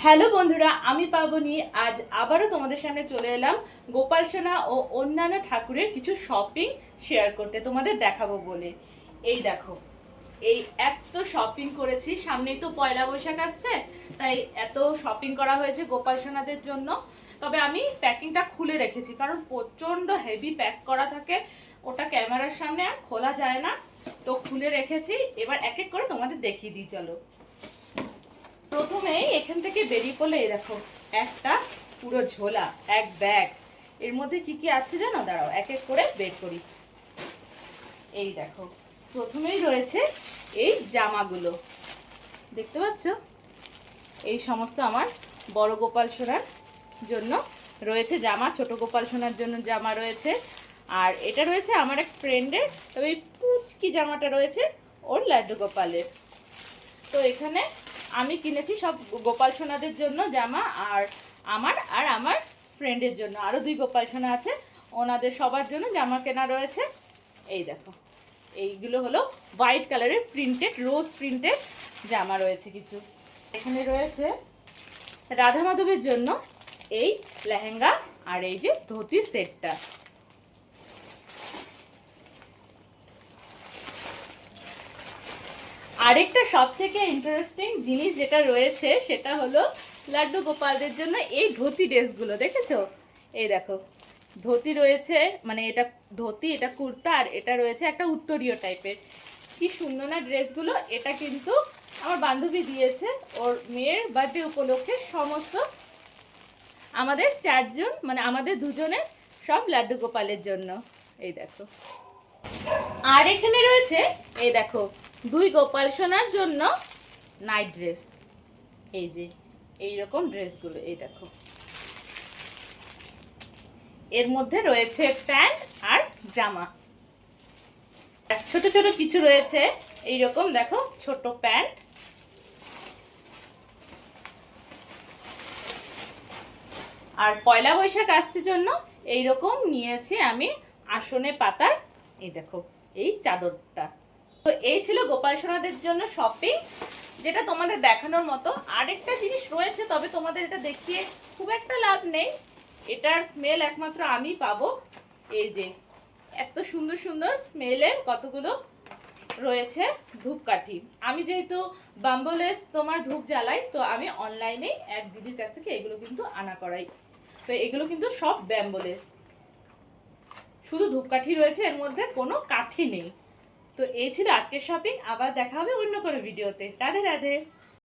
Hello বন্ধুরা, আমি পাবনি। আজ আবারও তোমাদের সামনে চলে এলাম গোপাল সোনা ও অন্যান্য ঠাকুরের কিছু শপিং শেয়ার করতে, তোমাদের দেখাবো বলে। এই দেখো, এই এত শপিং করেছি, সামনেই তো পয়লা বৈশাখ আসছে, তাই এত শপিং করা হয়েছে গোপাল সোনাদের জন্য। তবে আমি প্যাকিংটা খুলে রেখেছি, কারণ প্রচণ্ড হেভি প্যাক করা থাকে, ওটা ক্যামেরার সামনে আর খোলা যায় না, তো খুলে রেখেছি। এবার এক এক করে তোমাদের দেখিয়ে দিই, চলো। প্রথমেই এখান থেকে বেরিয়ে পড়লে এই দেখো, একটা পুরো ঝোলা, এক ব্যাগ। এর মধ্যে কি কি আছে জানো? দাঁড়াও এক এক করে বের করি। এই দেখো, প্রথমেই রয়েছে এই জামাগুলো, দেখতে পাচ্ছ? এই সমস্ত আমার বড় গোপাল সোনার জন্য রয়েছে জামা, ছোট গোপাল সোনার জন্য জামা রয়েছে। আর এটা রয়েছে আমার এক ফ্রেন্ডের, তবে এই পুচকি জামাটা রয়েছে ওর লাড্ডু গোপালের। তো এখানে আমি কিনেছি সব গোপাল সোনাদের জন্য জামা, আর আমার ফ্রেন্ডের জন্য আরও দুই গোপাল সোনা আছে, ওনাদের সবার জন্য জামা কেনা রয়েছে। এই দেখো, এইগুলো হলো হোয়াইট কালারের প্রিন্টেড, রোজ প্রিন্টেড জামা রয়েছে কিছু। এখানে রয়েছে রাধা মাধবের জন্য এই লেহেঙ্গা আর এই যে ধুতির সেটটা। আরেকটা সব থেকে ইন্টারেস্টিং জিনিস যেটা রয়েছে সেটা হলো লাড্ডু গোপালদের জন্য এই ধুতি ড্রেসগুলো, দেখেছো? এই দেখো, ধুতি রয়েছে, মানে এটা ধুতি, এটা কুর্তা, আর এটা রয়েছে একটা উত্তরীয় টাইপের। কি সুন্দর না ড্রেসগুলো! এটা কিন্তু আমার বান্ধবী দিয়েছে ওর মেয়ের বার্থডে উপলক্ষে, সমস্ত আমাদের চারজন, মানে আমাদের দুজনের সব লাড্ডু গোপালের জন্য। এই দেখো, আর এখানে রয়েছে এই দেখো দুই গোপাল সোনার জন্য নাইট ড্রেস। এই যে এইরকম ড্রেসগুলো, এই দেখো, এর মধ্যে রয়েছে প্যান্ট আর জামা, আর ছোট ছোট কিছু রয়েছে এইরকম, দেখো, ছোট প্যান্ট। আর পয়লা বৈশাখ আসছে জন্য এইরকম নিয়েছি আমি আসনে পাতার, এই দেখো, এই চাদরটা। তো এই ছিল গোপাল সোনাদের জন্য শপিং, যেটা তোমাদের দেখানোর মতো। আরেকটা জিনিস রয়েছে, তবে তোমাদের এটা দেখিয়ে খুব একটা লাভ নেই, এটার স্মেল একমাত্র আমি পাবো। এই যে এত সুন্দর সুন্দর স্মেলের কতগুলো রয়েছে ধূপকাঠি। আমি যেহেতু বাম্বলেস তোমার ধূপ জ্বালাই, তো আমি অনলাইনে এক দিদির কাছ থেকে এগুলো কিন্তু আনা করাই। তো এগুলো কিন্তু সব ব্যাম্বোলেস, শুধু ধূপকাঠি রয়েছে, এর মধ্যে কোনো কাঠি নেই। তো এই ছিল আজকের শপিং। আবার দেখা হবে অন্য কোনো ভিডিওতে। রাধে রাধে।